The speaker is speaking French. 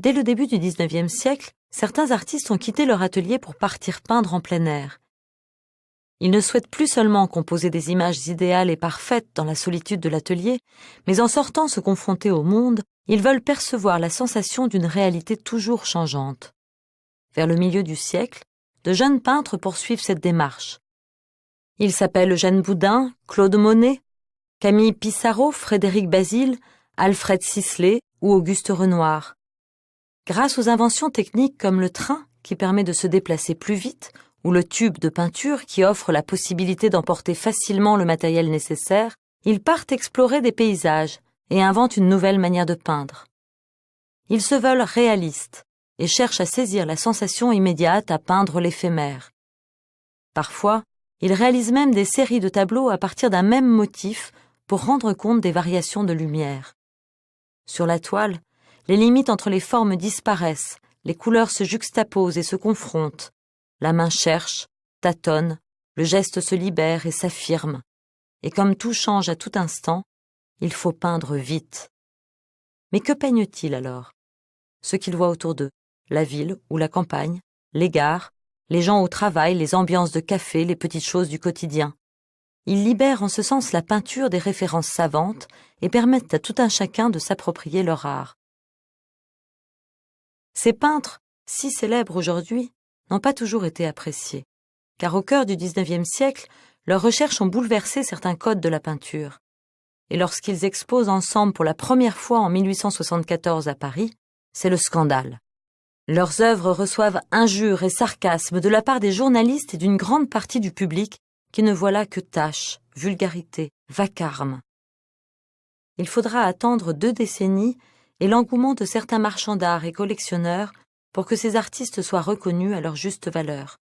Dès le début du XIXe siècle, certains artistes ont quitté leur atelier pour partir peindre en plein air. Ils ne souhaitent plus seulement composer des images idéales et parfaites dans la solitude de l'atelier, mais en sortant se confronter au monde, ils veulent percevoir la sensation d'une réalité toujours changeante. Vers le milieu du siècle, de jeunes peintres poursuivent cette démarche. Ils s'appellent Eugène Boudin, Claude Monet, Camille Pissarro, Frédéric Bazille, Alfred Sisley ou Auguste Renoir. Grâce aux inventions techniques comme le train, qui permet de se déplacer plus vite, ou le tube de peinture qui offre la possibilité d'emporter facilement le matériel nécessaire, ils partent explorer des paysages et inventent une nouvelle manière de peindre. Ils se veulent réalistes et cherchent à saisir la sensation immédiate à peindre l'éphémère. Parfois, ils réalisent même des séries de tableaux à partir d'un même motif pour rendre compte des variations de lumière. Sur la toile, les limites entre les formes disparaissent, les couleurs se juxtaposent et se confrontent. La main cherche, tâtonne, le geste se libère et s'affirme. Et comme tout change à tout instant, il faut peindre vite. Mais que peignent-ils alors? Ce qu'ils voient autour d'eux, la ville ou la campagne, les gares, les gens au travail, les ambiances de café, les petites choses du quotidien. Ils libèrent en ce sens la peinture des références savantes et permettent à tout un chacun de s'approprier leur art. Ces peintres, si célèbres aujourd'hui, n'ont pas toujours été appréciés, car au cœur du XIXe siècle, leurs recherches ont bouleversé certains codes de la peinture. Et lorsqu'ils exposent ensemble pour la première fois en 1874 à Paris, c'est le scandale. Leurs œuvres reçoivent injures et sarcasmes de la part des journalistes et d'une grande partie du public qui ne voit là que tâches, vulgarité, vacarme. Il faudra attendre 2 décennies et l'engouement de certains marchands d'art et collectionneurs pour que ces artistes soient reconnus à leur juste valeur.